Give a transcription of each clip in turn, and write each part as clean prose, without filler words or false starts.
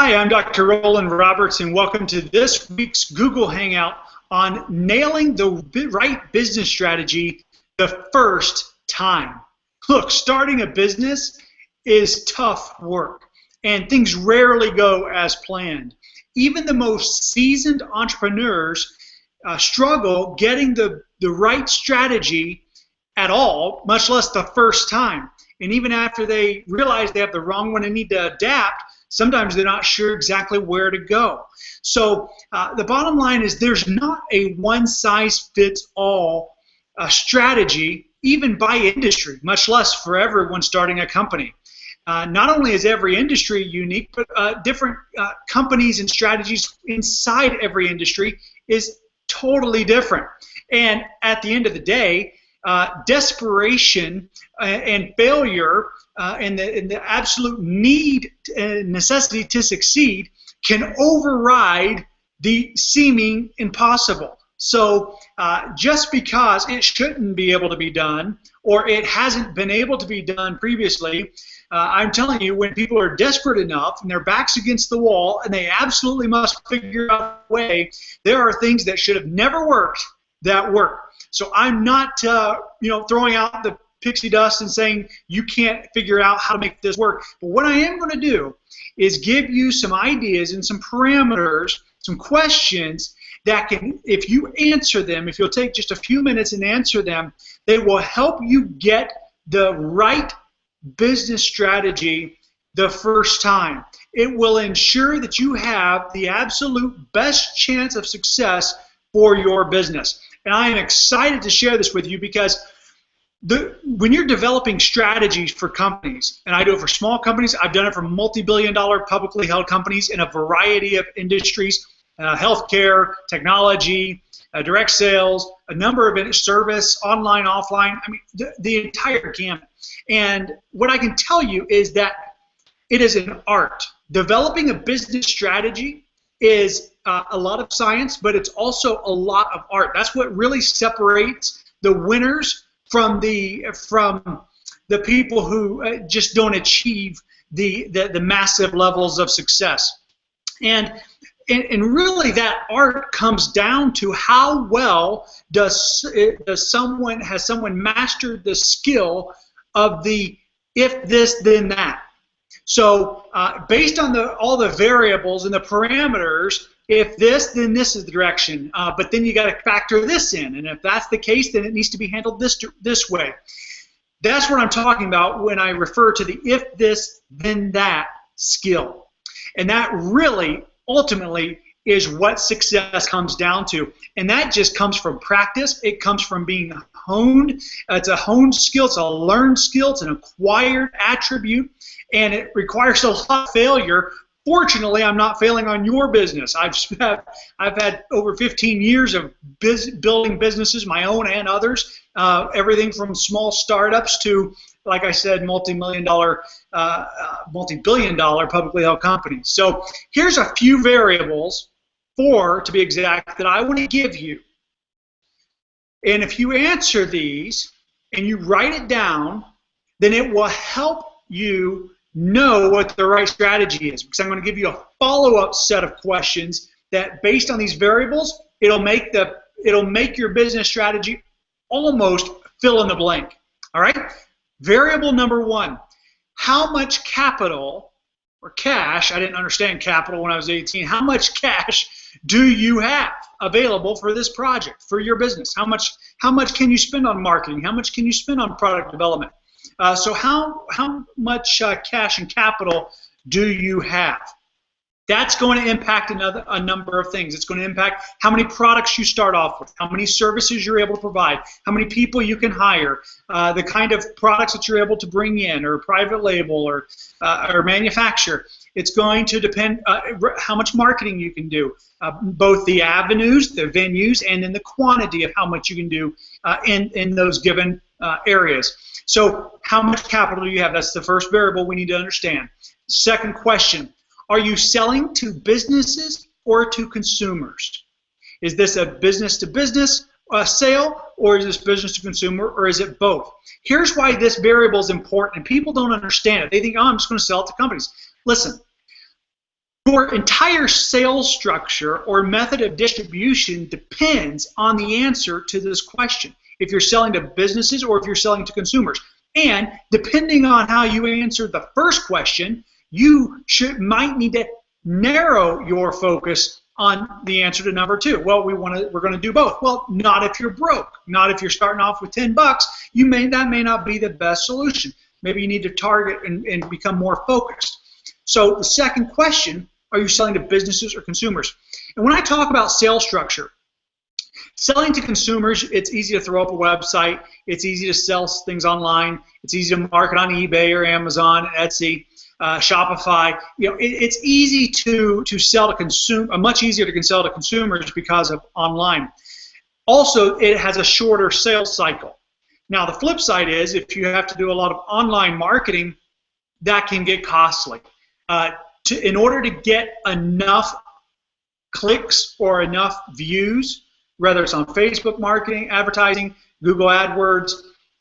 Hi, I'm Dr. Rollan Roberts, and welcome to this week's Google Hangout on nailing the right business strategy the first time. Look, starting a business is tough work, and things rarely go as planned. Even the most seasoned entrepreneurs struggle getting the right strategy at all, much less the first time. And even after they realize they have the wrong one and need to adapt, sometimes they're not sure exactly where to go. So the bottom line is there's not a one-size-fits-all strategy, even by industry, much less for everyone starting a company. Not only is every industry unique, but different companies and strategies inside every industry is totally different. And at the end of the day, desperation and failure and the absolute need and necessity to succeed can override the seeming impossible. So just because it shouldn't be able to be done or it hasn't been able to be done previously, I'm telling you, when people are desperate enough and their back's against the wall and they absolutely must figure out a way, there are things that should have never worked that work. So I'm not throwing out the pixie dust and saying you can't figure out how to make this work. But what I am going to do is give you some ideas and some parameters, some questions that can, if you answer them, if you'll take just a few minutes and answer them, they will help you get the right business strategy the first time. It will ensure that you have the absolute best chance of success for your business. And I am excited to share this with you because when you're developing strategies for companies, and I do it for small companies, I've done it for multi-billion-dollar publicly held companies in a variety of industries, healthcare, technology, direct sales, a number of service, online, offline, I mean, the entire gamut. And what I can tell you is that it is an art. Developing a business strategy is a lot of science, but it's also a lot of art. That's what really separates the winners from the people who just don't achieve the massive levels of success. And really that art comes down to how well has someone mastered the skill of the if this then that. So based on all the variables and the parameters, if this, then this is the direction. But then you got to factor this in, and if that's the case, then it needs to be handled this way. That's what I'm talking about when I refer to the if this, then that skill. And that really, ultimately, is what success comes down to. And that just comes from practice. It comes from being honed. It's a honed skill. It's a learned skill. It's an acquired attribute. And it requires a lot of failure. Fortunately, I'm not failing on your business. I've had over 15 years of building businesses, my own and others, everything from small startups to, like I said, multi-billion dollar publicly held companies. So here's a few variables, 4 to be exact, that I want to give you. And if you answer these and you write it down, then it will help you know what the right strategy is, because I'm going to give you a follow-up set of questions that, based on these variables, it'll make your business strategy almost fill in the blank. All right? Variable number 1: how much capital or cash? I didn't understand capital when I was 18. How much cash do you have available for this project, for your business? How much can you spend on marketing? How much can you spend on product development? So how much cash and capital do you have? That's going to impact a number of things. It's going to impact how many products you start off with, how many services you're able to provide, how many people you can hire, the kind of products that you're able to bring in, or private label, or manufacture. It's going to depend how much marketing you can do, both the avenues, the venues, and then the quantity of how much you can do in those given areas. So how much capital do you have? That's the first variable we need to understand. Second question: are you selling to businesses or to consumers? Is this a business-to-business sale, or is this business-to-consumer, or is it both? Here's why this variable is important, and people don't understand it. They think, oh, I'm just going to sell it to companies. Listen, Your entire sales structure or method of distribution depends on the answer to this question, if you're selling to businesses or if you're selling to consumers. And depending on how you answered the first question, you might need to narrow your focus on the answer to number 2. Well, we're going to do both. Well, not if you're broke. Not if you're starting off with $10. That may not be the best solution. Maybe you need to target and become more focused. So the second question, are you selling to businesses or consumers? And when I talk about sales structure, selling to consumers, it's easy to throw up a website. It's easy to sell things online. It's easy to market on eBay or Amazon, Etsy, Shopify. It's easy to sell to consumer, much easier to sell to consumers because of online. Also, it has a shorter sales cycle. Now, the flip side is if you have to do a lot of online marketing, that can get costly. In order to get enough clicks or enough views, whether it's on Facebook marketing, advertising, Google AdWords,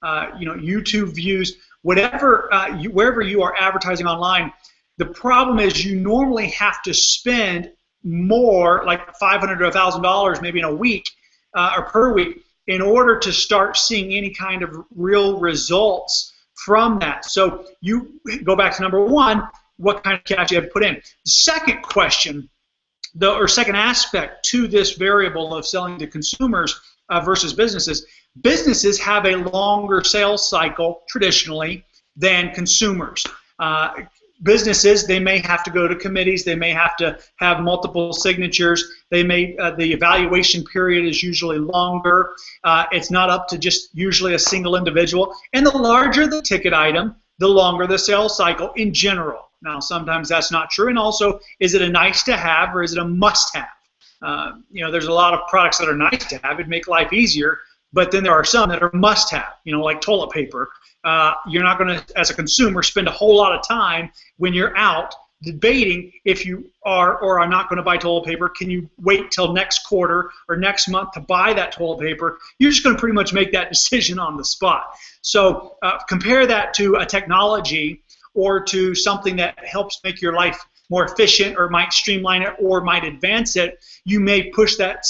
YouTube views, whatever, wherever you are advertising online, the problem is you normally have to spend more, like $500 to $1,000 maybe in a week or per week, in order to start seeing any kind of real results from that. So you go back to number 1, what kind of cash you have to put in. The second question, second aspect to this variable of selling to consumers versus businesses, businesses have a longer sales cycle traditionally than consumers. Businesses, they may have to go to committees, they may have to have multiple signatures, the evaluation period is usually longer, it's not up to just usually a single individual, and the larger the ticket item, the longer the sales cycle in general. Now, sometimes that's not true, and also, is it a nice to have or is it a must have? There's a lot of products that are nice to have, it'd make life easier, but then there are some that are must have, like toilet paper. You're not going to, as a consumer, spend a whole lot of time when you're out debating if you are or are not going to buy toilet paper. Can you wait till next quarter or next month to buy that toilet paper? You're just going to pretty much make that decision on the spot. So compare that to a technology or to something that helps make your life more efficient or might streamline it or might advance it. You may push that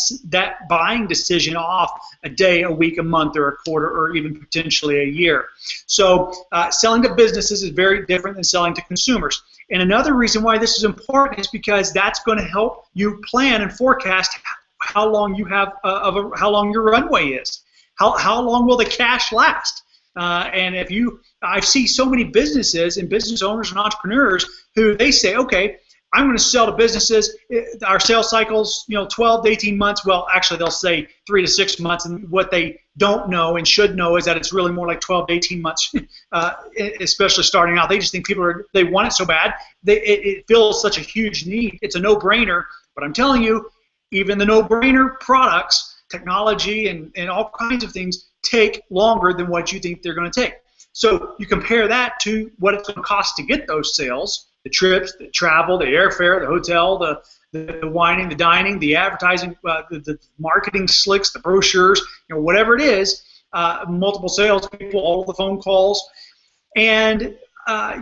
buying decision off a day, a week, a month, or a quarter, or even potentially a year. So selling to businesses is very different than selling to consumers. And another reason why this is important is because that's going to help you plan and forecast how long you have how long your runway is. How long will the cash last? And I see so many businesses and business owners and entrepreneurs who they say, okay, I'm going to sell to businesses. Our sales cycle's 12 to 18 months. Well, actually, they'll say 3 to 6 months. And what they don't know and should know is that it's really more like 12 to 18 months, especially starting out. They just think they want it so bad. It feels such a huge need. It's a no-brainer. But I'm telling you, even the no-brainer products, technology and all kinds of things take longer than what you think they're going to take. So you compare that to what it's going to cost to get those sales, the trips, the travel, the airfare, the hotel, the wining, the dining, the advertising, the marketing slicks, the brochures, whatever it is, multiple salespeople, all the phone calls, and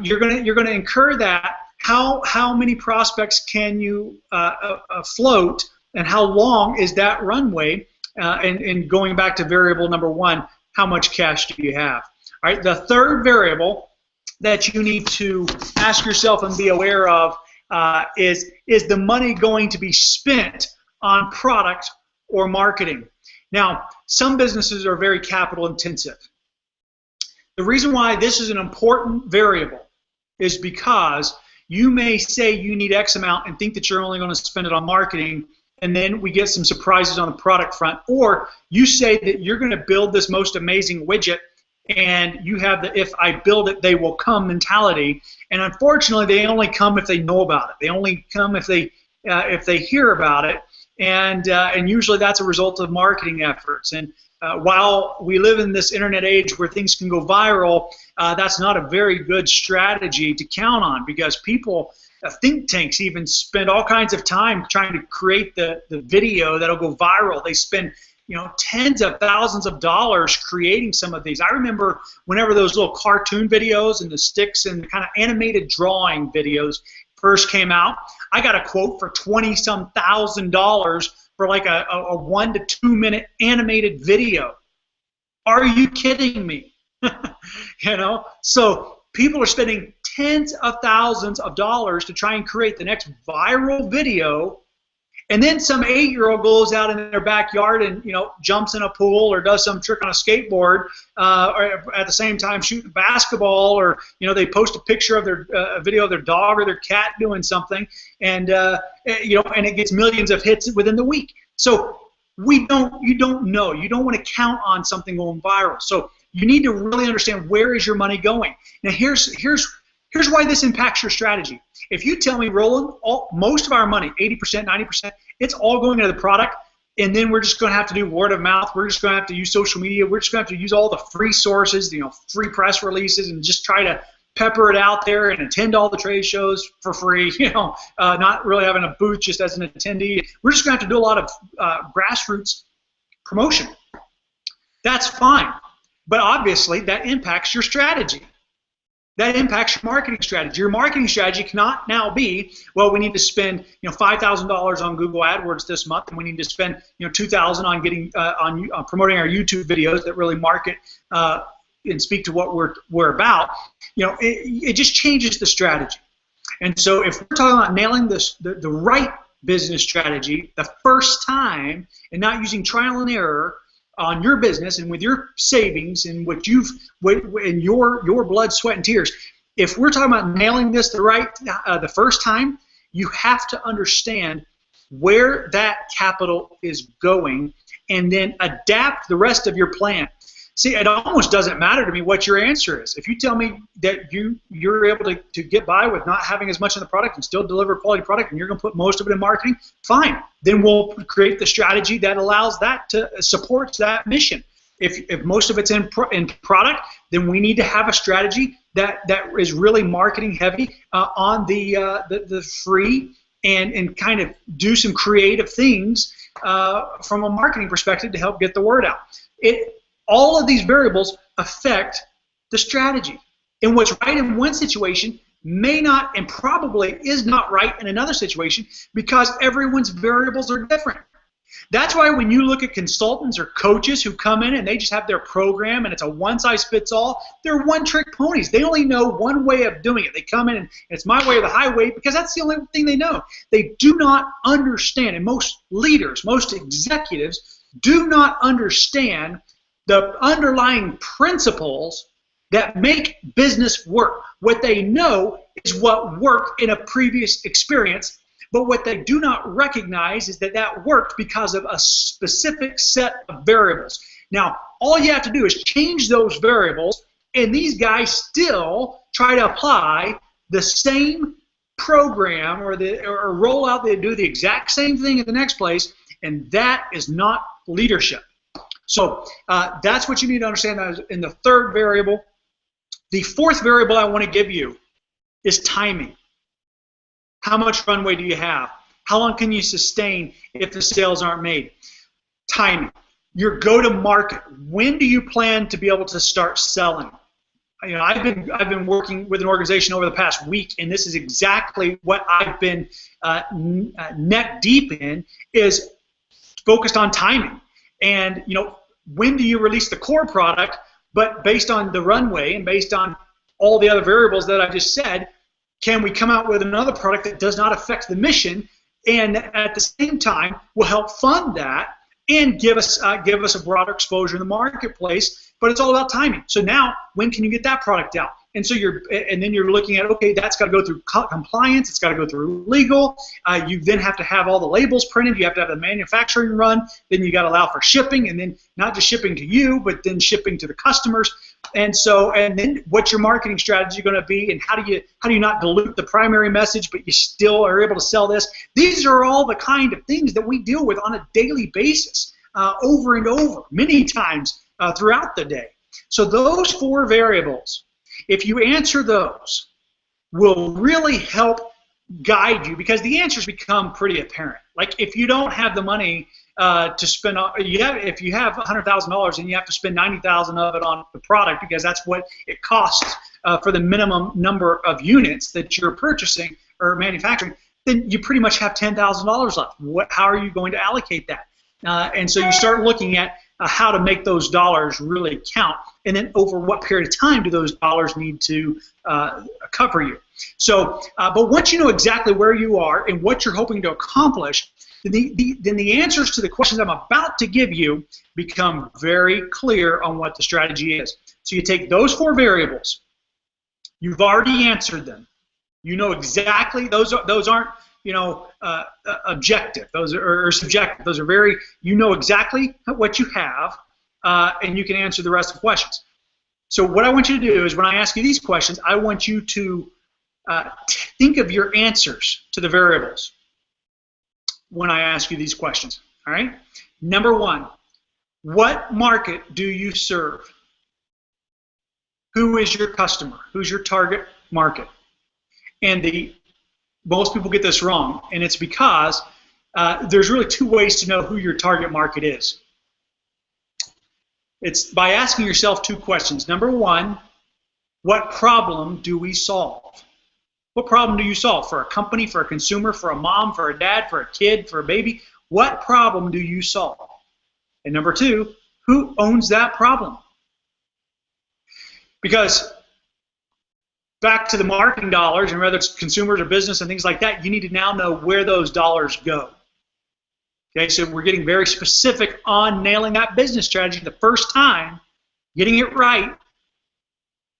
you're gonna incur that. How many prospects can you float, and how long is that runway? And going back to variable number 1, how much cash do you have? All right, the third variable that you need to ask yourself and be aware of is the money going to be spent on product or marketing? Now, some businesses are very capital intensive. The reason why this is an important variable is because you may say you need X amount and think that you're only going to spend it on marketing, and then we get some surprises on the product front. Or you say that you're going to build this most amazing widget, and you have the if I build it, they will come mentality. And unfortunately, they only come if they know about it. They only come if they hear about it. And usually that's a result of marketing efforts. And while we live in this internet age where things can go viral, that's not a very good strategy to count on, because people, think tanks even spend all kinds of time trying to create the video that'll go viral. They spend tens of thousands of dollars creating some of these. I remember whenever those little cartoon videos and the sticks and the kind of animated drawing videos first came out. I got a quote for $20-some thousand for like a 1 to 2 minute animated video. Are you kidding me? You know, so people are spending tens of thousands of dollars to try and create the next viral video, and then some 8-year-old goes out in their backyard and, you know, jumps in a pool or does some trick on a skateboard, or at the same time shooting basketball, or, you know, they post a picture of their a video of their dog or their cat doing something, and you know, and it gets millions of hits within the week. So you don't know. You don't want to count on something going viral. So you need to really understand, where is your money going. Now here's why this impacts your strategy. If you tell me, Rollan, most of our money, 80%, 90%, it's all going into the product, and then we're just going to have to do word of mouth. We're just going to have to use social media. We're just going to have to use all the free sources, you know, free press releases, and just try to pepper it out there and attend all the trade shows for free, you know, not really having a booth just as an attendee. We're just going to have to do a lot of grassroots promotion. That's fine, but obviously that impacts your strategy. That impacts your marketing strategy. Your marketing strategy cannot now be, well, we need to spend, you know, $5,000 on Google AdWords this month, and we need to spend, you know, $2,000 on getting on promoting our YouTube videos that really market and speak to what we're about. You know, it just changes the strategy. And so if we're talking about nailing the right business strategy the first time, and not using trial and error on your business and with your savings and what you've in your blood, sweat, and tears, if we're talking about nailing this the first time, you have to understand where that capital is going, and then adapt the rest of your plan. See, it almost doesn't matter to me what your answer is. If you tell me that you're able to get by with not having as much in the product and still deliver a quality product, and you're going to put most of it in marketing, fine. Then we'll create the strategy that allows that to supports that mission. If most of it's in product, then we need to have a strategy that is really marketing heavy on the free, and kind of do some creative things from a marketing perspective to help get the word out. All of these variables affect the strategy. And what's right in one situation may not, and probably is not right in another situation, because everyone's variables are different. That's why when you look at consultants or coaches who come in and they just have their program and it's a one-size-fits-all, they're one-trick ponies. They only know one way of doing it. They come in and it's my way or the highway, because that's the only thing they know. They do not understand, and most leaders, most executives do not understand the underlying principles that make business work. What they know is what worked in a previous experience, but what they do not recognize is that worked because of a specific set of variables. Now, all you have to do is change those variables, and these guys still try to apply the same program or roll out, they do the exact same thing in the next place, and that is not leadership. So that's what you need to understand in the third variable. The fourth variable I want to give you is timing. How much runway do you have? How long can you sustain if the sales aren't made? Timing. Your go-to-market. When do you plan to be able to start selling? You know, I've been working with an organization over the past week, and this is exactly what I've been neck deep in, is focused on timing. And, you know, when do you release the core product? But based on the runway and based on all the other variables that I just said, can we come out with another product that does not affect the mission, and at the same time will help fund that and give us a broader exposure in the marketplace? But it's all about timing. So now, when can you get that product out? And so then you're looking at, okay, that's got to go through compliance, it's got to go through legal. You then have to have all the labels printed. You have to have the manufacturing run. Then you got to allow for shipping, and then not just shipping to you, but then shipping to the customers. And then what's your marketing strategy going to be? And how do you not dilute the primary message, but you still are able to sell this? These are all the kind of things that we deal with on a daily basis, over and over, many times throughout the day. So those four variables, if you answer those, will really help guide you, because the answers become pretty apparent. Like, if you don't have the money to spend, if you have $100,000 and you have to spend $90,000 of it on the product because that's what it costs for the minimum number of units that you're purchasing, or manufacturing, then you pretty much have $10,000 left. How are you going to allocate that? And so you start looking at how to make those dollars really count, and then over what period of time do those dollars need to cover you. So, but once you know exactly where you are and what you're hoping to accomplish, then the answers to the questions I'm about to give you become very clear on what the strategy is. So you take those 4 variables. You've already answered them. You know exactly, those aren't, objective. Those are subjective. Those are very, you know exactly what you have, and you can answer the rest of the questions. So what I want you to do is when I ask you these questions, I want you to think of your answers to the variables when I ask you these questions. All right? Number 1, what market do you serve? Who is your customer? Who's your target market? And most people get this wrong, and it's because there's really 2 ways to know who your target market is. It's by asking yourself 2 questions. Number 1, what problem do we solve? What problem do you solve for a company, for a consumer, for a mom, for a dad, for a kid, for a baby? What problem do you solve? And number 2, who owns that problem? Because back to the marketing dollars, and whether it's consumers or business and things like that, you need to now know where those dollars go. Okay, so we're getting very specific on nailing that business strategy the first time, getting it right.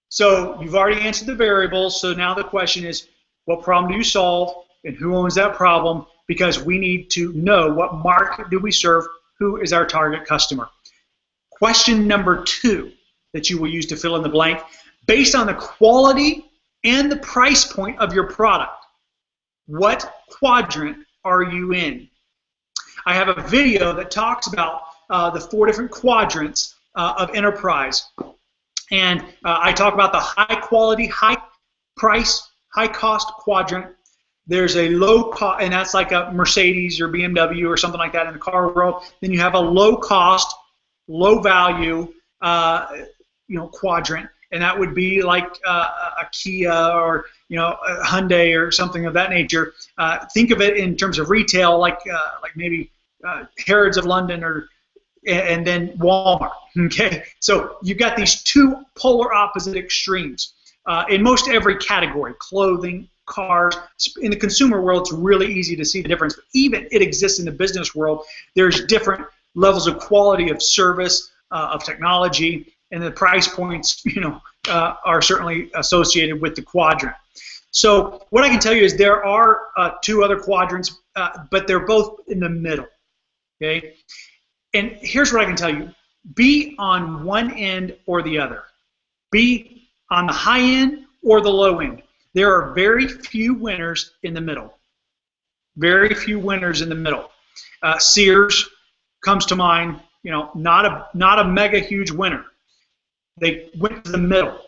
So you've already answered the variables, so now the question is, what problem do you solve and who owns that problem? Because we need to know what market do we serve, who is our target customer. Question number 2 that you will use to fill in the blank, based on the quality and the price point of your product, what quadrant are you in? I have a video that talks about the 4 different quadrants of enterprise. And I talk about the high quality, high price, high cost quadrant. There's a low cost, and that's like a Mercedes or BMW or something like that in the car world. Then you have a low cost, low value, quadrant, and that would be like a Kia or a Hyundai or something of that nature. Think of it in terms of retail, like maybe Harrods of London and then Walmart. Okay, so you've got these 2 polar opposite extremes in most every category: clothing, cars. In the consumer world, it's really easy to see the difference. But even it exists in the business world. There's different levels of quality of service, of technology, and the price points, are certainly associated with the quadrant. So what I can tell you is there are 2 other quadrants, but they're both in the middle. Okay, and here's what I can tell you: be on one end or the other. Be on the high end or the low end. There are very few winners in the middle. Very few winners in the middle. Sears comes to mind. Not a mega huge winner. They went to the middle.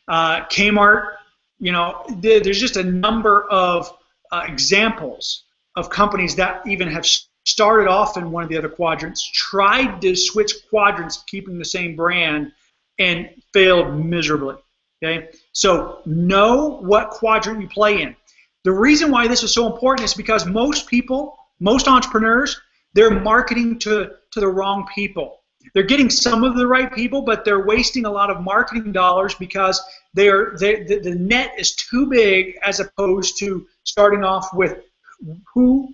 Kmart, there's just a number of examples of companies that even have started off in one of the other quadrants, tried to switch quadrants, keeping the same brand, and failed miserably. Okay, so know what quadrant you play in. The reason why this is so important is because most people, most entrepreneurs, they're marketing to the wrong people. They're getting some of the right people, but they're wasting a lot of marketing dollars because the net is too big, as opposed to starting off with who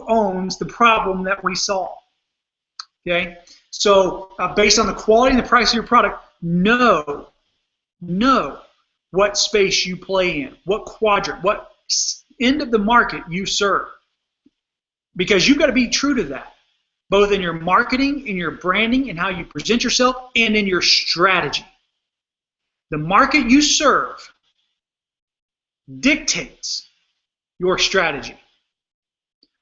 owns the problem that we solve. Okay, so based on the quality and the price of your product, know what space you play in, what quadrant, what end of the market you serve, because you've got to be true to that, both in your marketing, in your branding, and how you present yourself, and in your strategy. The market you serve dictates your strategy,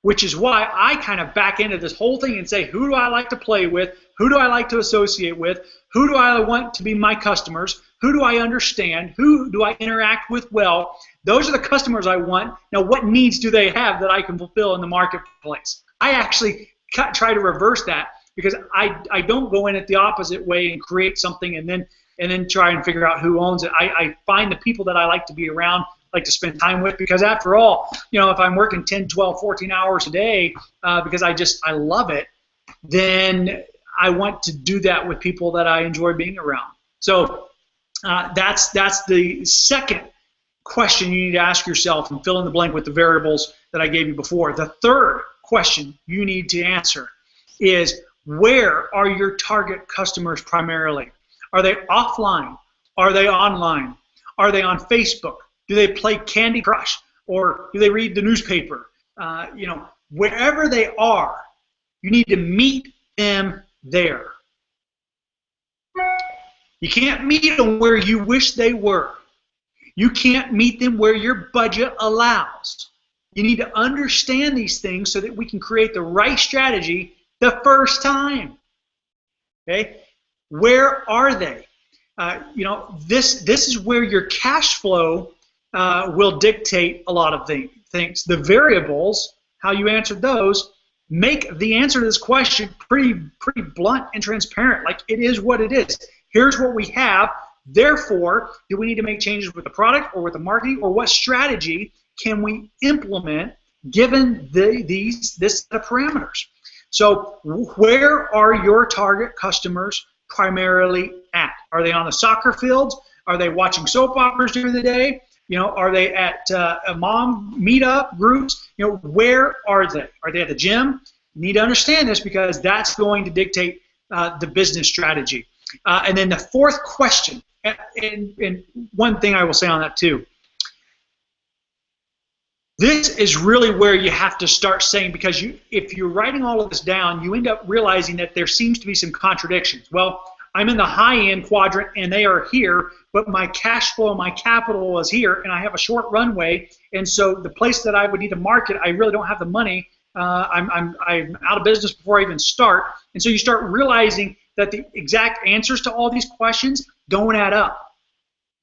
which is why I kind of back into this whole thing and say, who do I like to play with? Who do I like to associate with? Who do I want to be my customers? Who do I understand? Who do I interact with well? Those are the customers I want. Now, what needs do they have that I can fulfill in the marketplace? I actually try to reverse that, because I don't go in it the opposite way and create something and then try and figure out who owns it. I find the people that I like to be around, like to spend time with, because after all, if I'm working 10, 12, 14 hours a day because I love it, then I want to do that with people that I enjoy being around. So that's the second question you need to ask yourself, and fill in the blank with the variables that I gave you before. The third question you need to answer is, where are your target customers primarily? Are they offline? Are they online? Are they on Facebook? Do they play Candy Crush? Or do they read the newspaper? Wherever they are, you need to meet them there. You can't meet them where you wish they were. You can't meet them where your budget allows. You need to understand these things so that we can create the right strategy the first time. Okay? Where are they? This is where your cash flow will dictate a lot of things. The variables, how you answer those, make the answer to this question pretty blunt and transparent. Like, it is what it is. Here's what we have. Therefore, do we need to make changes with the product or with the marketing, or what strategy can we implement given this set of parameters? So where are your target customers primarily at? Are they on the soccer fields? Are they watching soap operas during the day? Are they at a mom meetup groups? Where are they? Are they at the gym? You need to understand this, because that's going to dictate the business strategy. And then the fourth question, and one thing I will say on that too, this is really where you have to start saying, because if you're writing all of this down, you end up realizing that there seems to be some contradictions. Well, I'm in the high-end quadrant, and they are here, but my cash flow, my capital is here, and I have a short runway, and so the place that I would need to market, I really don't have the money. I'm out of business before I even start. And so you start realizing that the exact answers to all these questions don't add up.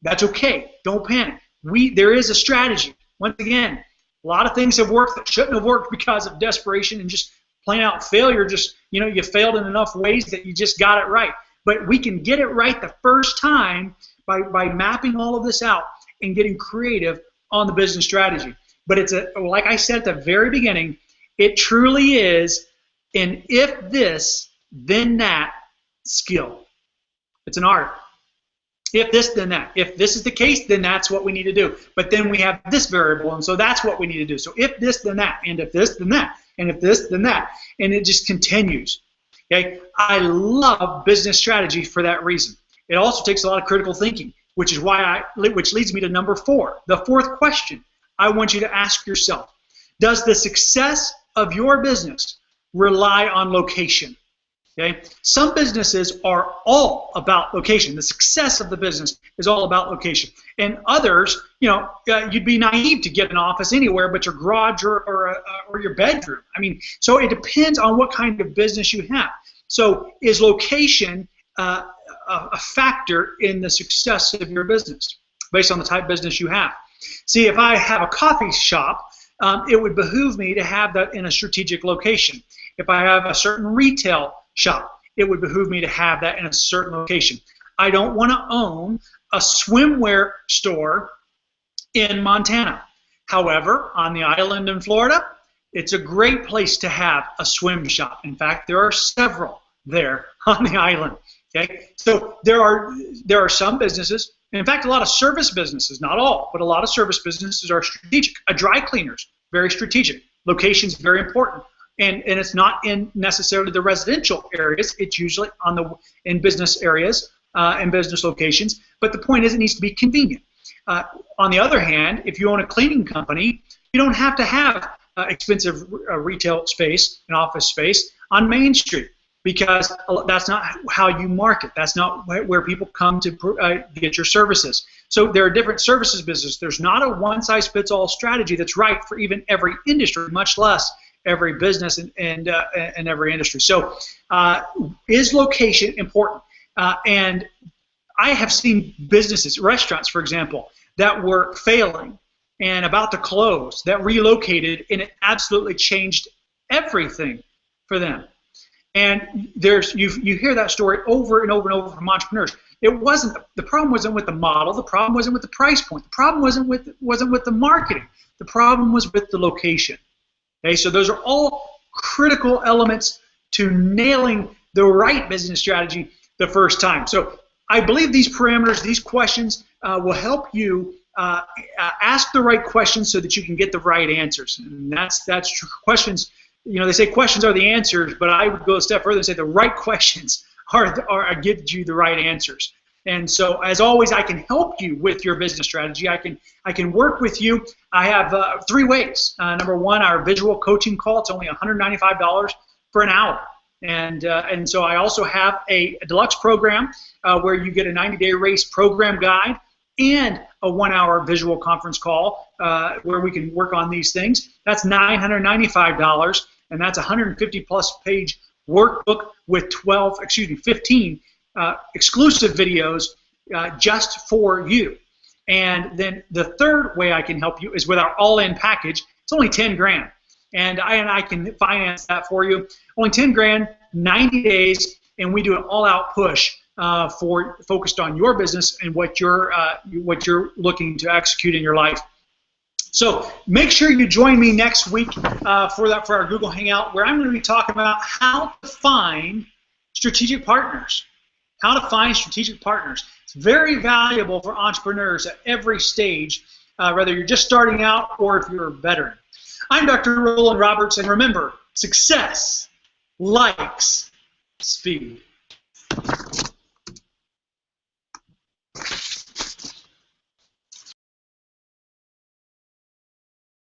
That's okay. Don't panic. There is a strategy. Once again, a lot of things have worked that shouldn't have worked because of desperation and just plain out failure. Just, you failed in enough ways that you just got it right. But we can get it right the first time by mapping all of this out and getting creative on the business strategy. But it's like I said at the very beginning, it truly is an if this, then that skill. It's an art. If this, then that. If this is the case, then that's what we need to do. But then we have this variable, and so that's what we need to do. So if this, then that. And if this, then that. And if this, then that. And it just continues. Okay? I love business strategy for that reason. It also takes a lot of critical thinking, which leads me to number 4. The fourth question I want you to ask yourself: does the success of your business rely on location? Okay? Some businesses are all about location. The success of the business is all about location. And others, you'd be naive to get an office anywhere but your garage or your bedroom. So it depends on what kind of business you have. So is location a factor in the success of your business based on the type of business you have? See, if I have a coffee shop, it would behoove me to have that in a strategic location. If I have a certain retail shop, it would behoove me to have that in a certain location. I don't want to own a swimwear store in Montana. However, on the island in Florida, it's a great place to have a swim shop. In fact, there are several there on the island. Okay, so there are some businesses, in fact, a lot of service businesses, not all, but a lot of service businesses are strategic. A dry cleaner's very strategic. Location's very important. And it's not in necessarily the residential areas. It's usually in business areas and business locations. But the point is, it needs to be convenient. On the other hand, if you own a cleaning company, you don't have to have expensive retail space and office space on Main Street, because that's not how you market. That's not where people come to get your services. So there are different services businesses. There's not a one-size-fits-all strategy that's right for even every industry, much less every business and every industry. So is location important? And I have seen businesses, restaurants, for example, that were failing and about to close, that relocated, and it absolutely changed everything for them. And you hear that story over and over and over from entrepreneurs. The problem wasn't with the model. The problem wasn't with the price point. The problem wasn't with the marketing. The problem was with the location. Okay, so those are all critical elements to nailing the right business strategy the first time. So I believe these parameters, these questions will help you ask the right questions so that you can get the right answers. And that's true. Questions, they say questions are the answers, but I would go a step further and say the right questions are give you the right answers. And so, as always, I can help you with your business strategy. I can work with you. I have 3 ways. Number one, our visual coaching call. It's only $195 for an hour. And so I also have a deluxe program where you get a 90-day race program guide and a 1-hour visual conference call where we can work on these things. That's $995, and that's a 150-plus page workbook with 15 exclusive videos just for you. And then the third way I can help you is with our all-in package. It's only 10 grand, and I can finance that for you. Only 10 grand, 90 days, and we do an all-out push focused on your business and what you're looking to execute in your life. So make sure you join me next week for our Google Hangout, where I'm going to be talking about how to find strategic partners. How to find strategic partners. It's very valuable for entrepreneurs at every stage, whether you're just starting out or if you're a veteran. I'm Dr. Rollan Roberts, and remember, success likes speed.